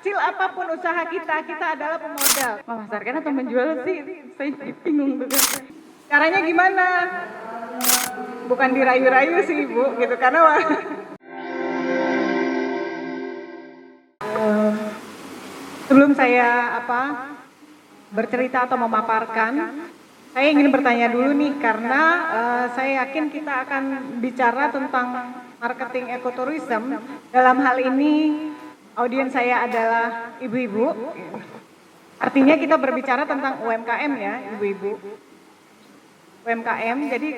Sekecil apapun usaha kita, kita adalah pemodal. Memasarkan atau menjual sih, saya bingung tuh kan. Caranya gimana? Bukan dirayu-rayu sih Bu, gitu karena sebelum saya bercerita atau memaparkan, saya ingin bertanya dulu nih karena saya yakin kita akan bicara tentang marketing ekoturism. Dalam hal ini audiens saya adalah ibu-ibu. Artinya kita berbicara tentang UMKM ya, ibu-ibu. UMKM, jadi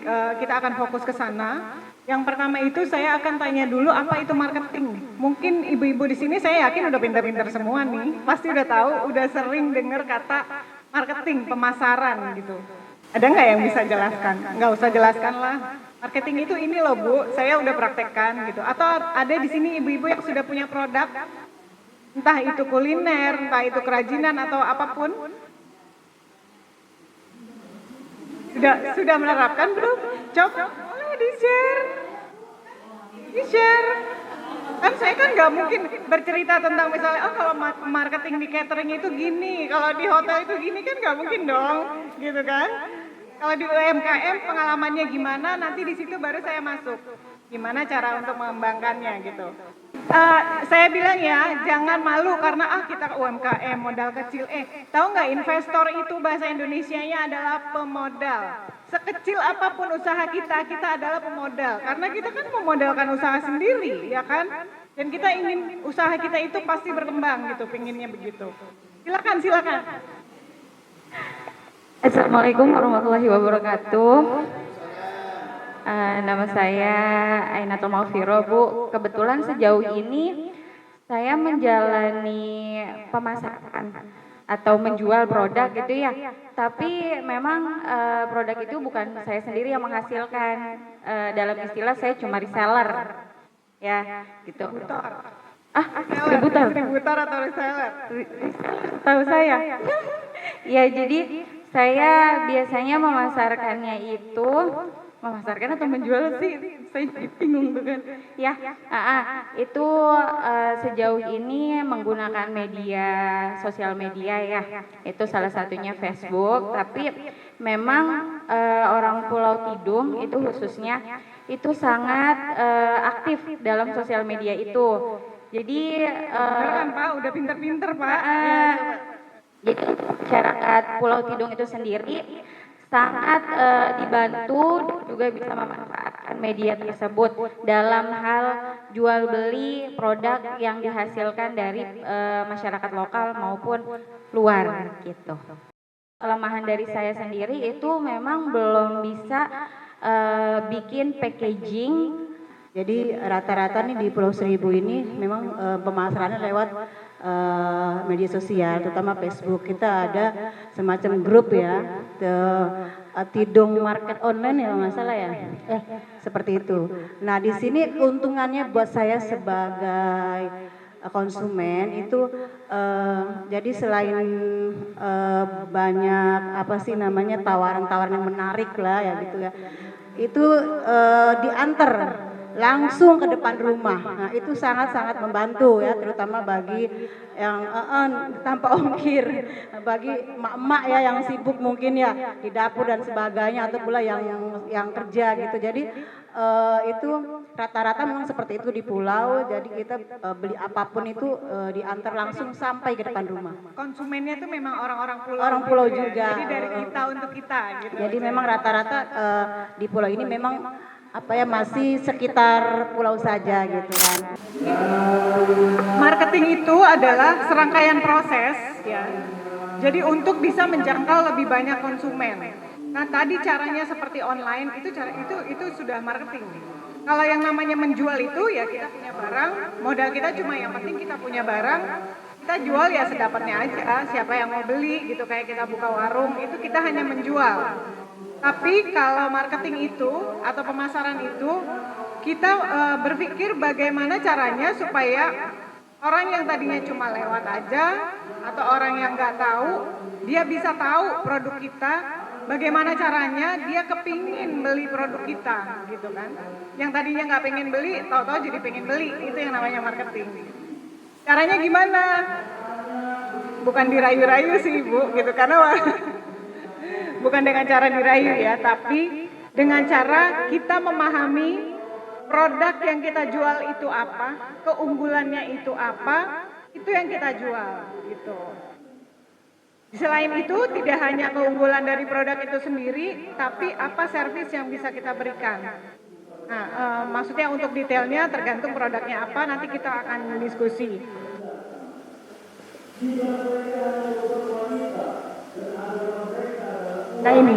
kita akan fokus ke sana. Yang pertama itu saya akan tanya dulu apa itu marketing. Mungkin ibu-ibu di sini saya yakin udah pintar-pintar semua nih, pasti udah tahu, udah sering dengar kata marketing, pemasaran gitu. Ada nggak yang bisa jelaskan? Nggak usah jelaskan lah. Marketing itu ini loh Bu, saya udah praktekkan gitu. Atau ada di sini ibu-ibu yang sudah punya produk, entah itu kuliner, entah itu kerajinan atau apapun. Sudah menerapkan belum? Coba boleh di-share. Di-share. Kan saya kan nggak mungkin bercerita tentang misalnya, oh kalau marketing di catering itu gini, kalau di hotel itu gini, kan nggak mungkin dong, gitu kan? Kalau di UMKM pengalamannya gimana, nanti di situ baru saya masuk. Gimana cara untuk mengembangkannya gitu. Saya bilang ya, jangan malu karena kita UMKM modal kecil. Tahu nggak investor itu bahasa Indonesianya adalah pemodal. Sekecil apapun usaha kita, kita adalah pemodal. Karena kita kan memodalkan usaha sendiri, ya kan? Dan kita ingin usaha kita itu pasti berkembang gitu, pinginnya begitu. Silakan. Assalamualaikum warahmatullahi wabarakatuh. Nama saya Ainatul Maufiroh, Bu. Kebetulan sejauh ini saya menjalani pemasaran atau menjual produk gitu ya. Tapi memang produk itu bukan saya sendiri yang menghasilkan. Dalam istilah saya cuma reseller. Ya, gitu. Distributor atau reseller? Tahu saya. Ya, jadi saya biasanya memasarkannya itu memasarkan atau menjual sih, saya bingung tuh kan. Ya, itu sejauh ini menggunakan media sosial media ya, itu salah satunya Facebook. Tapi memang orang Pulau Tidung itu khususnya itu sangat aktif dalam sosial media itu. Jadi kan Pak, udah pinter-pinter Pak. Jadi masyarakat Pulau Tidung itu sendiri sangat dibantu juga bisa memanfaatkan media tersebut dalam hal jual beli produk yang dihasilkan dari masyarakat lokal maupun luar gitu. Kelemahan dari saya sendiri itu memang belum bisa bikin packaging. Jadi rata-rata nih di Pulau Seribu ini memang pemasarannya lewat media sosial, terutama Facebook. Kita ada semacam grup ya, Tidung Market Online ya nggak salah ya, seperti itu. Nah di sini keuntungannya buat saya sebagai konsumen itu jadi selain banyak tawaran-tawaran yang menarik lah ya gitu ya, itu diantar langsung ke depan rumah. Nah itu sangat-sangat membantu ya, terutama bagi yang tanpa ongkir, bagi emak-emak ya yang sibuk mungkin ya di dapur dan sebagainya, atau pula yang kerja gitu. Jadi itu rata-rata memang seperti itu di pulau. Jadi kita beli apapun itu diantar langsung sampai ke depan rumah. Konsumennya tuh memang orang-orang pulau. Orang pulau juga. Jadi dari kita untuk kita gitu. Jadi memang rata-rata di pulau ini memang masih sekitar pulau saja gitu kan. Marketing itu adalah serangkaian proses ya. Jadi untuk bisa menjangkau lebih banyak konsumen. Nah, tadi caranya seperti online itu sudah marketing. Kalau yang namanya menjual itu ya kita punya barang, modal kita cuma yang penting kita punya barang, kita jual ya sedapatnya aja. Siapa yang mau beli gitu, kayak kita buka warung itu kita hanya menjual. Tapi kalau marketing itu atau pemasaran itu kita berpikir bagaimana caranya supaya orang yang tadinya cuma lewat aja atau orang yang nggak tahu, dia bisa tahu produk kita, bagaimana caranya dia kepingin beli produk kita gitu kan. Yang tadinya nggak pengen beli, tahu-tahu jadi pengen beli, itu yang namanya marketing. Caranya gimana? bukan dirayu-rayu sih Ibu gitu, karena bukan dengan cara dirayu ya, tapi dengan cara kita memahami produk yang kita jual itu apa, keunggulannya itu apa, itu yang kita jual gitu. Selain itu tidak hanya keunggulan dari produk itu sendiri, tapi apa servis yang bisa kita berikan. Nah, maksudnya untuk detailnya tergantung produknya apa, nanti kita akan diskusi. Nah ini,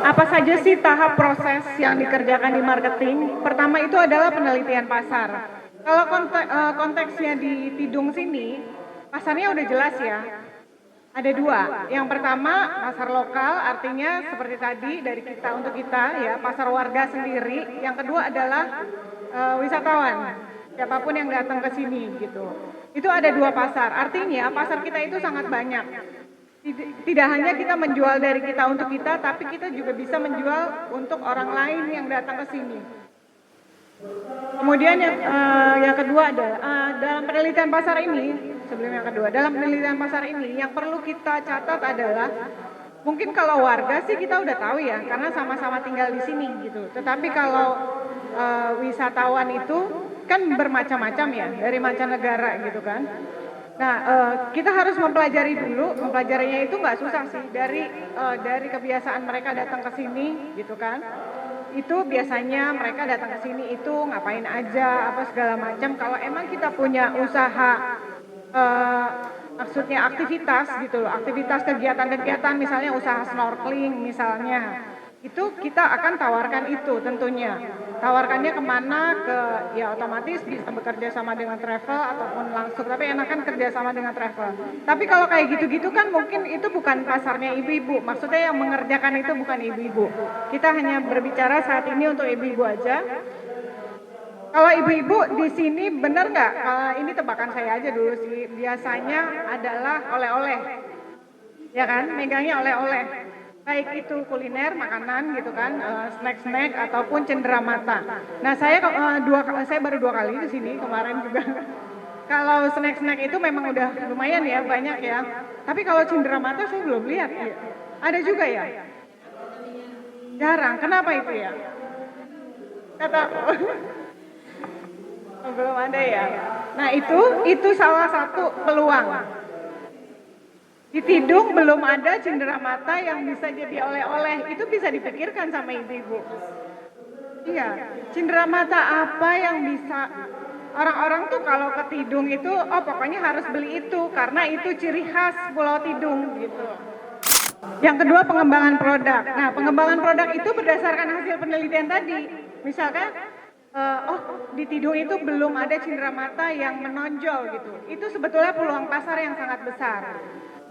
apa saja sih tahap proses yang dikerjakan di marketing? Pertama itu adalah penelitian pasar. Kalau konteksnya di Tidung sini, pasarnya udah jelas ya. Ada dua. Yang pertama pasar lokal, artinya seperti tadi dari kita untuk kita ya, pasar warga sendiri. Yang kedua adalah wisatawan, siapapun yang datang ke sini gitu. Itu ada dua pasar. Artinya pasar kita itu sangat banyak. Tidak hanya kita menjual dari kita untuk kita, tapi kita juga bisa menjual untuk orang lain yang datang ke sini. Kemudian yang kedua adalah dalam penelitian pasar ini. Sebelum yang kedua, dalam penelitian pasar ini yang perlu kita catat adalah mungkin kalau warga sih kita udah tahu ya, karena sama-sama tinggal di sini gitu. Tetapi kalau wisatawan itu kan bermacam-macam ya, dari mancanegara gitu kan. Nah, kita harus mempelajari dulu, mempelajarinya itu nggak susah sih, dari kebiasaan mereka datang ke sini gitu kan. Itu biasanya mereka datang ke sini itu ngapain aja, apa segala macam. Kalau emang kita punya usaha, maksudnya aktivitas gitu loh, aktivitas kegiatan-kegiatan misalnya usaha snorkeling misalnya, itu kita akan tawarkan itu tentunya. Tawarkannya kemana, ya otomatis bisa bekerja sama dengan travel ataupun langsung, tapi enakan kerja sama dengan travel. Tapi kalau kayak gitu-gitu kan mungkin itu bukan pasarnya ibu-ibu, maksudnya yang mengerjakan itu bukan ibu-ibu. Kita hanya berbicara saat ini untuk ibu-ibu aja. Kalau ibu-ibu di sini benar nggak? Ini tebakan saya aja dulu sih, biasanya adalah oleh-oleh, ya kan? Megangnya oleh-oleh. Baik itu kuliner, makanan gitu kan, snack-snack ataupun cenderamata. Nah saya baru 2 kali di sini kemarin juga. Kalau snack-snack itu memang udah lumayan ya, banyak ya. Tapi kalau cenderamata saya belum lihat. Ya. Ada juga ya? Jarang. Kenapa itu ya? Kata belum ada ya. Nah itu salah satu peluang. Di Tidung belum ada cenderamata yang bisa jadi oleh-oleh. Itu bisa dipikirkan sama ibu-ibu. Iya, cenderamata apa yang bisa orang-orang tuh kalau ke Tidung itu, oh pokoknya harus beli itu karena itu ciri khas Pulau Tidung gitu. Yang kedua pengembangan produk. Nah pengembangan produk itu berdasarkan hasil penelitian tadi. Misalkan, di Tidung itu belum ada cenderamata yang menonjol gitu. Itu sebetulnya peluang pasar yang sangat besar.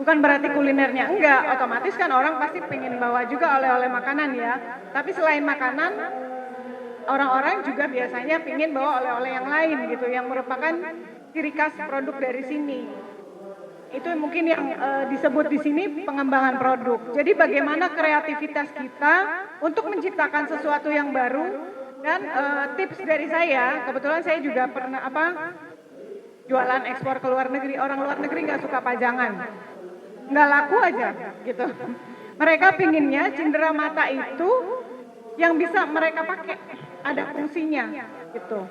Bukan berarti kulinernya enggak, otomatis kan orang pasti pengen bawa juga oleh-oleh makanan ya. Tapi selain makanan, orang-orang juga biasanya pengen bawa oleh-oleh yang lain gitu, yang merupakan ciri khas produk dari sini. Itu mungkin yang disebut di sini pengembangan produk. Jadi bagaimana kreativitas kita untuk menciptakan sesuatu yang baru. Dan tips dari saya, kebetulan saya juga pernah jualan ekspor ke luar negeri. Orang luar negeri nggak suka pajangan. Nggak laku aja gitu. Mereka pinginnya cenderamata itu yang bisa mereka pakai, ada fungsinya gitu.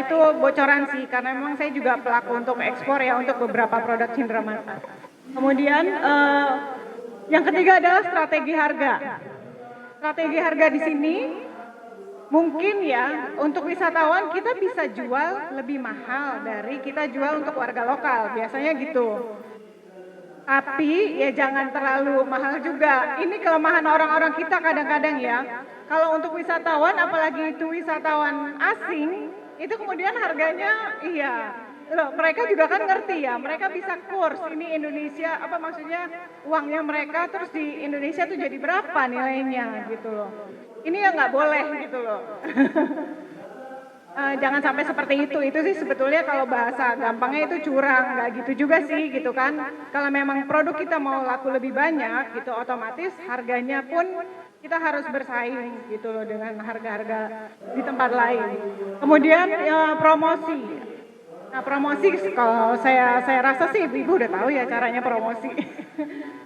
Itu bocoran sih, karena memang saya juga pelaku untuk ekspor ya untuk beberapa produk cenderamata. Kemudian yang ketiga adalah strategi harga. Strategi harga di sini mungkin ya untuk wisatawan kita bisa jual lebih mahal dari kita jual untuk warga lokal, biasanya gitu. Tapi ya jangan terlalu mahal juga. Ini kelemahan orang-orang kita kadang-kadang ya. Kalau untuk wisatawan, apalagi itu wisatawan asing, itu kemudian harganya loh, mereka juga kan ngerti ya, mereka bisa kurs ini Indonesia, apa maksudnya uangnya mereka terus di Indonesia tuh jadi berapa nilainya gitu loh. Ini ya nggak boleh gitu loh. Jangan sampai seperti itu sih sebetulnya kalau bahasa gampangnya itu curang, nggak gitu juga sih gitu kan. Kalau memang produk kita mau laku lebih banyak gitu, otomatis harganya pun kita harus bersaing gitu loh dengan harga-harga di tempat lain. Kemudian promosi. Nah, promosi kalau saya rasa sih Ibu udah tahu ya caranya promosi.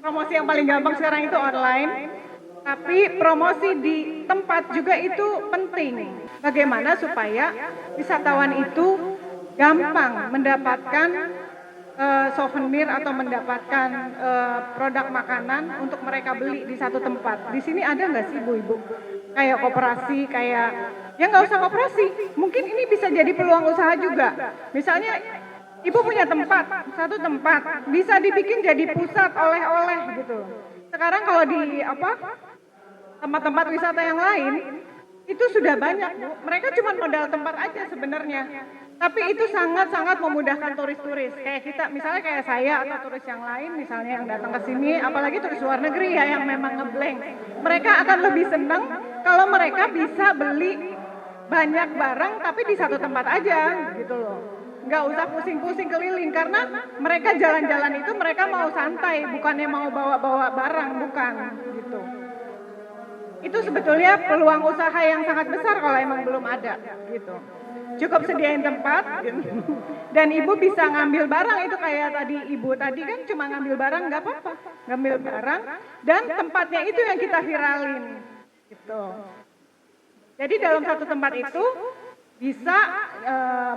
Promosi yang paling gampang sekarang itu online. Tapi promosi di tempat juga itu penting. Bagaimana supaya wisatawan itu gampang mendapatkan souvenir atau mendapatkan produk makanan untuk mereka beli di satu tempat. Di sini ada nggak sih ibu-ibu? Kayak koperasi, kayak ya nggak usah koperasi. Mungkin ini bisa jadi peluang usaha juga. Misalnya ibu punya tempat, satu tempat bisa dibikin jadi pusat oleh-oleh gitu. Sekarang kalau di tempat-tempat wisata yang lain itu sudah banyak, Bu. Mereka cuma modal tempat aja sebenarnya. Tapi itu sangat-sangat memudahkan turis-turis. Kayak kita, misalnya kayak saya atau turis yang lain misalnya yang datang ke sini, apalagi turis luar negeri ya yang memang ngeblank. Mereka akan lebih senang kalau mereka bisa beli banyak barang tapi di satu tempat aja gitu loh. Nggak usah pusing-pusing keliling karena mereka jalan-jalan itu mereka mau santai, bukannya mau bawa-bawa barang, bukan gitu. Itu sebetulnya peluang usaha yang sangat besar kalau emang belum ada gitu. Cukup sediain tempat dan ibu bisa ngambil barang itu kayak tadi ibu tadi kan cuma ngambil barang nggak apa-apa, ngambil barang dan tempatnya itu yang kita viralin gitu. Jadi dalam satu tempat itu bisa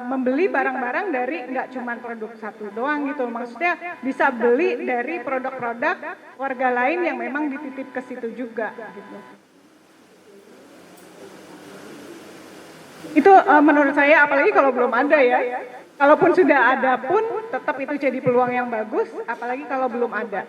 membeli barang-barang dari nggak cuma produk satu doang gitu, maksudnya bisa beli dari produk-produk warga lain yang memang dititip ke situ juga gitu. Itu menurut saya apalagi kalau belum ada ya. Kalaupun sudah ada pun tetap itu jadi peluang yang bagus, apalagi kalau belum ada.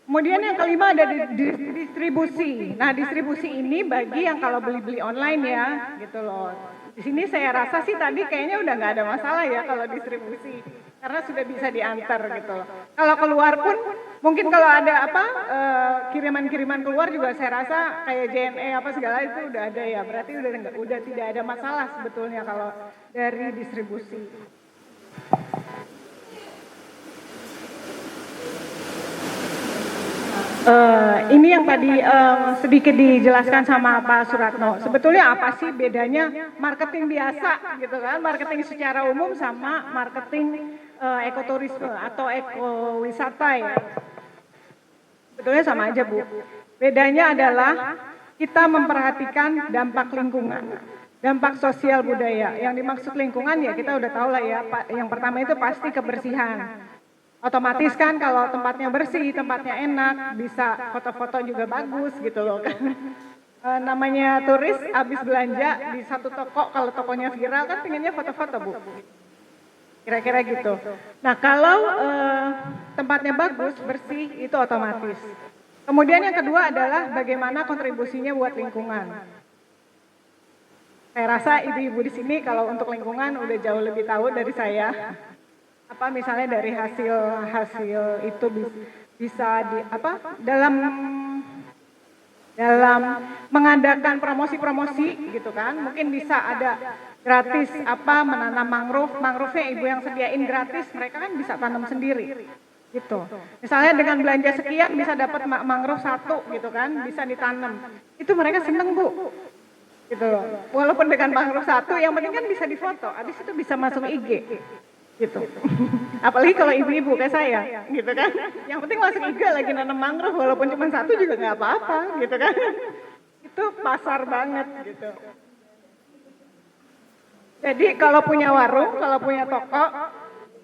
Kemudian yang kelima ada distribusi. Nah, distribusi ini bagi yang kalau beli-beli online ya, gitu loh. Di sini saya rasa sih tadi kayaknya udah nggak ada masalah ya kalau distribusi, karena sudah bisa diantar gitu loh. Kalau keluar pun mungkin kalau ada kiriman-kiriman keluar juga saya rasa kayak JNE apa segala itu udah ada ya. Berarti udah tidak ada masalah sebetulnya kalau dari distribusi. Ini yang tadi sedikit dijelaskan sama Pak Suratno. Sebetulnya apa sih bedanya marketing biasa gitu kan, marketing secara umum sama marketing ekoturisme atau ekowisata ya. Sebetulnya sama aja Bu. Bedanya adalah kita memperhatikan dampak lingkungan, dampak sosial budaya. Yang dimaksud lingkungan ya kita udah tahu lah ya. Yang pertama itu pasti kebersihan. Otomatis kan kalau tempatnya bersih, tempatnya enak, bisa foto-foto juga bagus gitu loh kan. Namanya turis habis belanja di satu toko, kalau tokonya viral kan pengennya foto-foto Bu. Kira-kira gitu. Nah kalau tempatnya bagus, bersih itu otomatis. Kemudian yang kedua adalah bagaimana kontribusinya buat lingkungan. Saya rasa ibu-ibu di sini kalau untuk lingkungan udah jauh lebih tahu dari saya. Apa misalnya dari hasil itu bisa dalam mengadakan promosi-promosi gitu kan, mungkin bisa ada gratis menanam mangrove-nya ibu yang sediain gratis, mereka kan bisa tanam sendiri gitu. Misalnya dengan belanja sekian bisa dapat mangrove 1 gitu kan, bisa ditanam. Itu mereka seneng Bu. Gitu loh. Walaupun dengan mangrove 1 yang penting kan bisa difoto, habis itu bisa masuk IG. Gitu. Apalagi kalau ibu-ibu kayak saya, gitu kan. Yang penting masuk IG lagi nanam mangrove walaupun cuma 1 juga nggak apa-apa, gitu kan. Itu pasar banget gitu. Jadi kalau punya warung, kalau punya toko,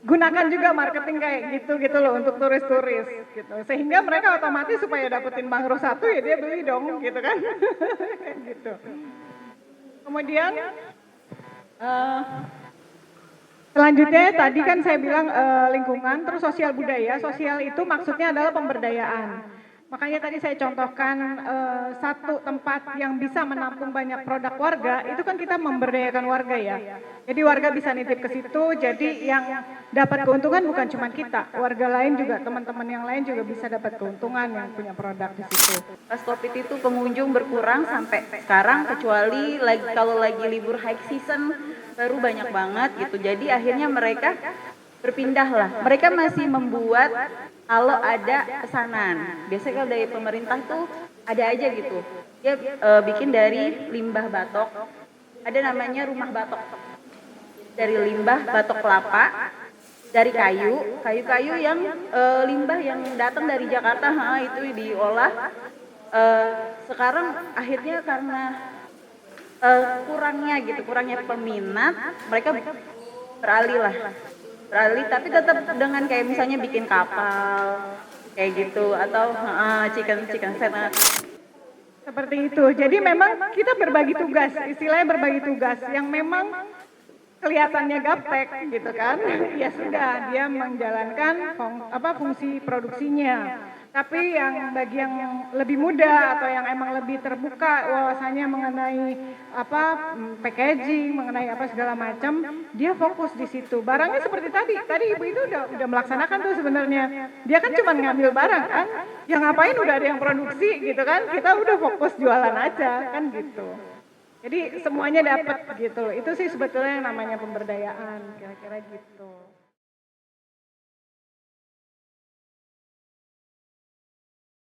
gunakan juga marketing kayak gitu loh untuk turis-turis gitu. Sehingga mereka otomatis supaya dapetin mangrove 1 ya dia beli dong, gitu kan. Gitu. Kemudian selanjutnya tadi kan saya bilang lingkungan, terus sosial budaya. Sosial itu maksudnya adalah pemberdayaan. Makanya tadi saya contohkan satu tempat yang bisa menampung banyak produk warga, itu kan kita memberdayakan warga ya. Jadi warga bisa nitip ke situ, jadi yang dapat keuntungan bukan cuma kita, warga lain juga, teman-teman yang lain juga bisa dapat keuntungan yang punya produk di situ. Pas Covid itu pengunjung berkurang sampai sekarang, kecuali kalau lagi libur high season baru banyak banget gitu. Jadi akhirnya mereka berpindah lah. Mereka masih membuat kalau ada pesanan. Biasanya kalau dari pemerintah tuh ada aja gitu. Dia bikin dari limbah batok. Ada namanya rumah batok. dari limbah batok kelapa, dari kayu-kayu yang limbah yang datang dari Jakarta, itu diolah. Sekarang akhirnya karena kurangnya peminat, mereka beralih, tapi tetap dengan kayak misalnya bikin kapal kayak gitu, atau chicken set. Seperti itu. Jadi memang kita berbagi tugas, istilahnya berbagi tugas yang memang kelihatannya gaptek gitu kan. Ya sudah, dia menjalankan fungsi produksinya. Tapi yang bagi yang lebih muda atau yang emang lebih terbuka wawasannya mengenai packaging, mengenai apa segala macam, dia fokus di situ. Barangnya seperti tadi ibu itu udah melaksanakan tuh sebenarnya. Dia kan cuma ngambil barang kan, yang ngapain udah ada yang produksi gitu kan. Kita udah fokus jualan aja kan gitu. Jadi semuanya dapat gitu. Itu sih sebetulnya yang namanya pemberdayaan, kira-kira gitu.